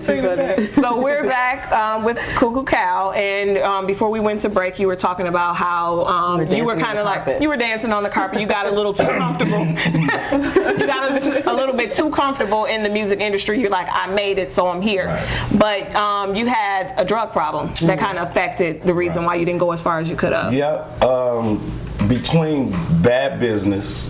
So we're back with Coo-Coo Cow, and before we went to break, you were talking about how you were kind of like, you were dancing on the carpet. You got a little too comfortable. You got a little bit too comfortable in the music industry. You're like, I made it, so I'm here. Right. But you had a drug problem that kind of affected the reason why you didn't go as far as you could have. Yep. Between bad business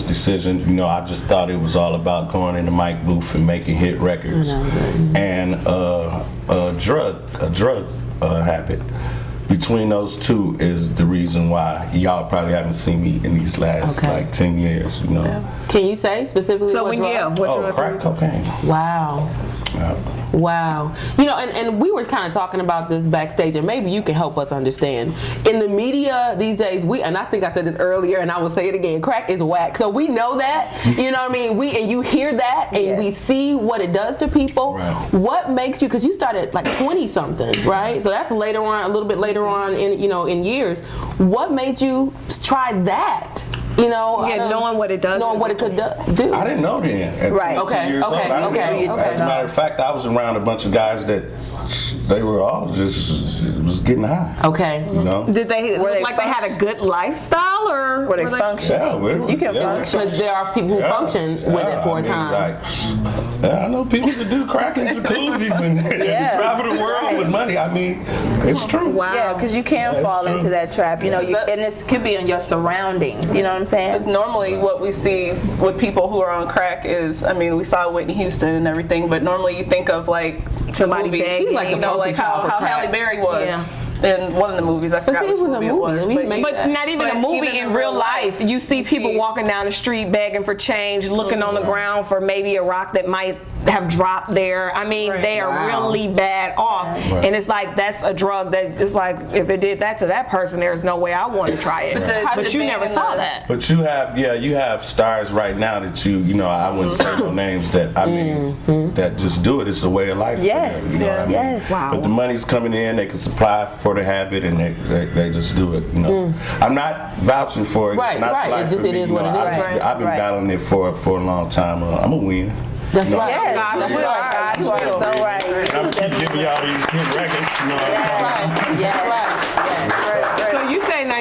decision, you know, I just thought it was all about going in the mic booth and making hit records, and a drug habit. Between those two is the reason why y'all probably haven't seen me in these last like 10 years, you know. Yeah. Can you say specifically what drug? Crack cocaine. Wow. Wow. You know, and we were kind of talking about this backstage, and maybe you can help us understand. In the media these days, and I think I said this earlier, and I will say it again, crack is whack. So we know that, you know what I mean? And you hear that, and we see what it does to people. Right. What makes you, because you started like 20-something, right? So that's later on, a little bit later on in, you know, in years. What made you try that? You know, knowing what it does, knowing what it could do. I didn't know then. Right. Okay. As a matter of fact, I was around a bunch of guys that they were all just was getting high. Okay. You know? Did they look like they had a good lifestyle, or were they functioning? Yeah, you can function because there are people who function with it for a time. Like, I know people that do crack in jacuzzis and travel the world with money. I mean, it's true. Wow. Yeah, because you can fall into that trap. You know, and this could be in your surroundings. You know what I'm saying? Because normally what we see with people who are on crack is, I mean, we saw Whitney Houston and everything, but normally you think of like somebody begging, she's like the like how Halle Berry was. Yeah. In one of the movies, I forgot it was a movie. But not even a movie. In real life, you see people walking down the street begging for change, looking on the ground for maybe a rock that might have dropped there. I mean, they are really bad off, and it's like that's a drug that is like if it did that to that person, there's no way I want to try it. But you never saw that. But you have stars right now that you know I wouldn't say no names that I mean that just do it. It's a way of life. Yes, for them, you know what I mean? Wow. But the money's coming in, they can supply for the habit, and they just do it. You know, I'm not vouching for it. Right, it's not right. It is what it is. I've been battling it for a long time. I'm gonna win. That's right. Yes, that's right. You are so right. And I'm keep giving y'all these hit records. You know. Right. So you say now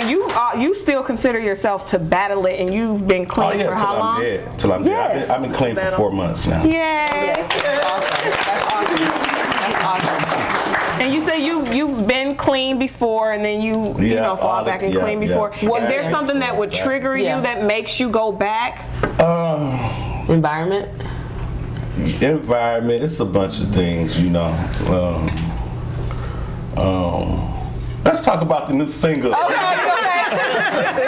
you still consider yourself to battle it, and you've been clean for how long? Till I'm dead. I've been clean for 4 months now. Yay! That's awesome. That's awesome. And you say you've been clean before, and then you know fall back and clean before. Is there something that would trigger you that makes you go back? Environment. It's a bunch of things, you know. Let's talk about the new single. Okay.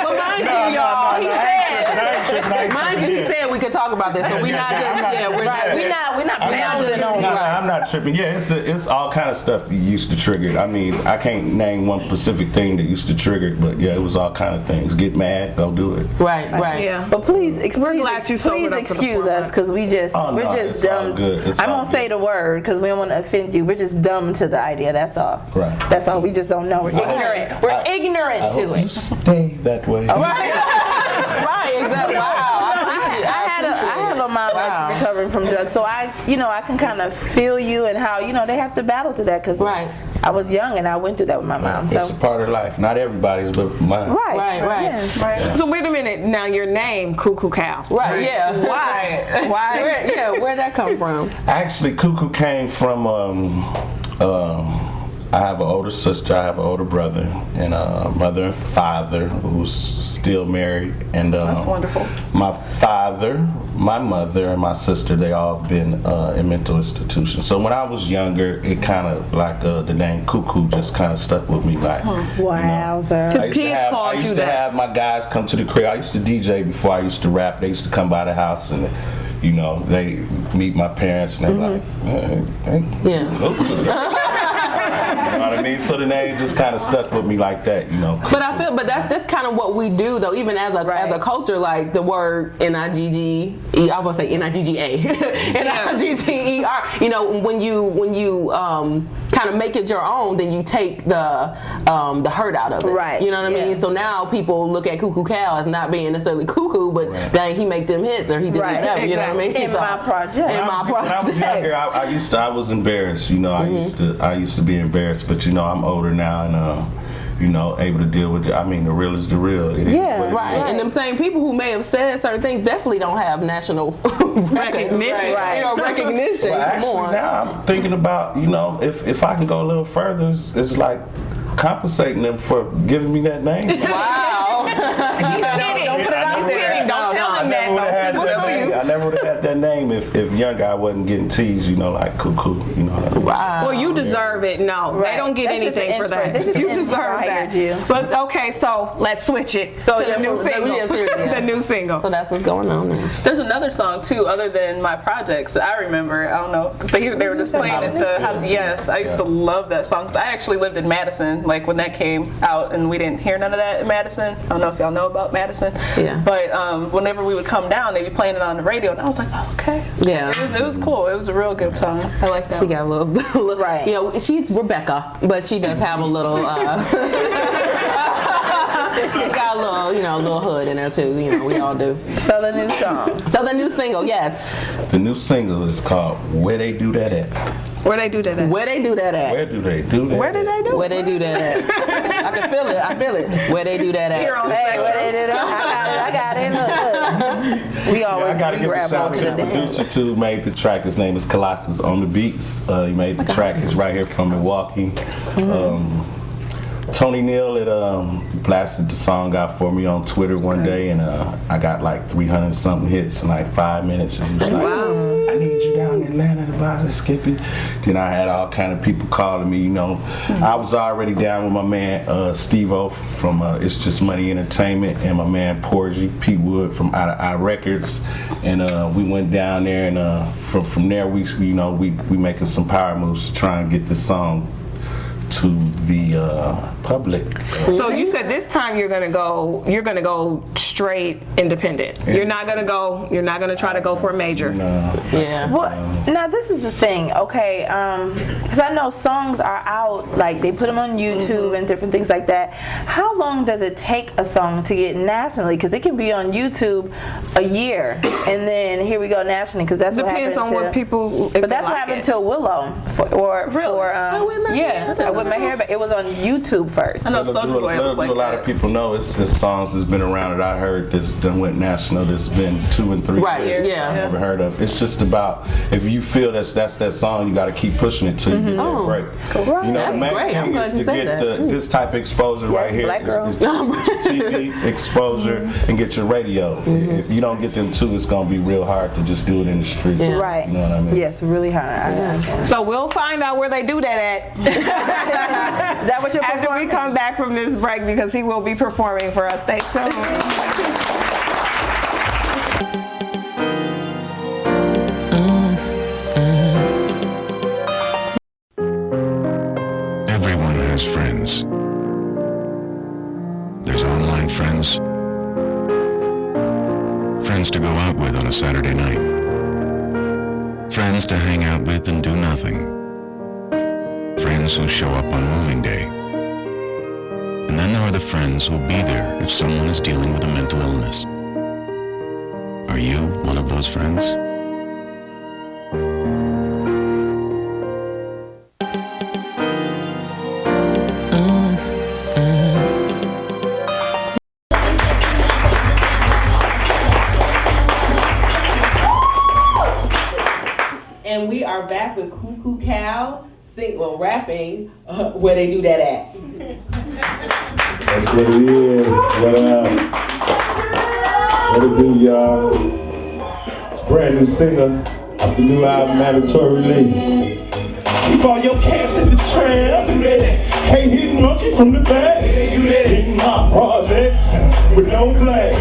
Well, mind you, y'all, he said. Mind you, he said we could talk about this, so we're not just I'm not tripping. Yeah, it's all kind of stuff you used to trigger it. I mean, I can't name one specific thing that used to trigger it, but yeah, it was all kind of things. Get mad, go do it. Right. Yeah. But please excuse us because we're just dumb. I won't say the word because we don't want to offend you. We're just dumb to the idea. That's all. Right. That's all. We just don't know. We're ignorant. We're ignorant to it. You stay that way. Right. Exactly. Wow. I have a mom that's recovering from drugs, so I can kind of feel you and how they have to battle through that because I was young and I went through that with my mom. So it's a part of life. Not everybody's, but mine. Right. So wait a minute. Now your name, Coo-Coo Cow. Right. Yeah. Why? Where'd that come from? Actually, Coo-Coo came from. I have an older sister, I have an older brother, and a mother and father who's still married. And that's wonderful. My father, my mother, and my sister, they all have been in mental institutions. So when I was younger, it kind of like the name Coo-Coo just kind of stuck with me. Like, wowzer. Because kids called you that. I used to have my guys come to the crib. I used to DJ before I used to rap. They used to come by the house and they meet my parents and they're like, You know what I mean? So the name just kind of stuck with me like that, But I feel, that's kind of what we do, though. Even as a culture, like the word N-I-G-G-E, I was going to say N-I-G-G-A, N-I-G-G-E-R. When you kind of make it your own, then you take the hurt out of it. Right. You know what I mean? So now people look at Coo-Coo Cal as not being necessarily Coo-Coo, but dang, he make them hits or he did whatever. You know what I mean? In my project. In my project. When I was younger, I was embarrassed. You know, I used to be embarrassed, but you know, I'm older now and you know, able to deal with it. I mean, the real is the real. It right. And them same people who may have said certain things definitely don't have national recognition. Right. You know, recognition. Well, Come on. now I'm thinking about, you know, if I can go a little further, it's like compensating them for giving me that name. Wow. Don't put it out there. Don't tell him that. I never would have had that name if young guy wasn't getting teased, you know, like Coo-Coo, you know. Well, you deserve it. No, they don't get anything for that. You deserve that. But okay, so let's switch it to the new single. The new single. So that's what's going on now. There's another song too, other than My Projects, that I remember. I don't know. They were just playing it to have. Yes, I used to love that song. I actually lived in Madison, like when that came out, and we didn't hear none of that in Madison. I don't know if y'all know about Madison. Yeah. But whenever we would come down, they'd be playing it on the radio, and I was like, oh, okay. Yeah. It was cool. It was a real good song. I like that. She got a little right. You know, she's Rebecca, but she does have a little. She got a little, you know, a little hood in her too. You know, we all do. So the new song. So the new single, yes. The new single is called Where They Do That At. Where they do that at? Where they do that at? Where do they do that? Where did they do? Where they do that at? I can feel it. I feel it. Where they do that at? Here on Hey, where they do that? I got it. Look. We always I gotta give a grab shout over to the the dance. producer too, who made the track. His name is Colossus on the beats. He made the track. He's right here from Milwaukee. Tony Neal blasted the song out for me on Twitter one day, and I got like 300 something hits in like 5 minutes. And he was like, I need you down in Atlanta to buy some Skippy. Then I had all kind of people calling me, you know. I was already down with my man Steve-O from It's Just Money Entertainment, and my man Porgy, Pete Wood from Out of Eye Records. And we went down there, and from there we making some power moves to try and get this song to the public. So you said this time you're gonna go straight independent. You're not gonna try to go for a major. No. Yeah. Well, now this is the thing, okay? Because I know songs are out, like they put them on YouTube and different things like that. How long does it take a song to get nationally? Because it can be on YouTube a year, and then here we go nationally. Because that's what happened. Depends on what people. But that's what happened to Willow with my hair back. It was on YouTube first. I know Soulja Boy was like a lot that. of people know it's songs that's been around that I heard that's done went national. That's been 2 and 3 years. Yeah. I never heard of. It's just about if you feel that's that song, you got to keep pushing it till you get that break. Right. You know, That's the main great. I'm thing glad is you to said get that. this type of exposure right here. Black girl. Is TV exposure and get your radio. If you don't get them two, it's gonna be real hard to just do it in the street. Yeah. Right. You know what I mean? Yes, really hard. So we'll find out where they do that at That what you're after we come back from this break, because he will be performing for us. Stay tuned. Everyone has friends. There's online friends. Friends to go out with on a Saturday night. Friends to hang out with and do nothing. Friends who show up on moving day. And then there are the friends who'll be there if someone is dealing with a mental illness. Are you one of those friends? And we are back with Coo-Coo Cal rapping Where They Do That At. That's what it is. What it do, y'all? It's a brand new single off the new album, mandatory release. Keep all your cash in the trap. Hey, hit monkey from the back. Hitting my projects with no glass.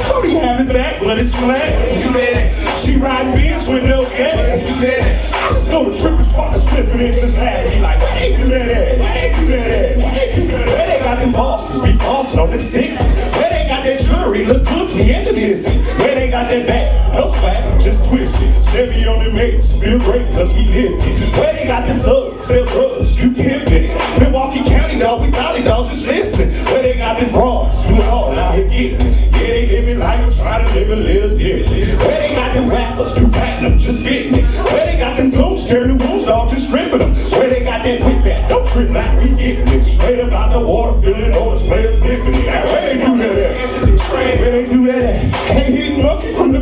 Shorty have it back, but it's flat. She riding Benz with no gas. I just go to tripping spot to split and just laugh. He like, why they do that at? Why they do that at? Why they do that at? Where they got them bosses be bossing on them six? Where they got that jewelry look good to me and the busy? Where they got that bag? No swag. just twisted. Chevy on the mates, feel great cause we live it. Where they got them thugs, sell drugs, you pimpin'. Milwaukee County, dog, we got it, dog, just listen. Where they got them broads, do it all, out here getting it. Yeah, they living like I'm trying to live a little different. Where they got them rappers, do platinum, just getting it. Where they got them goons, carrying the wounds, dog, just stripping them. Where they got that whip back, don't trip like we getting it. Straight about the water, filling all the players flipping it. Where they do that at? Where they do that at? Hey, hitting monkey from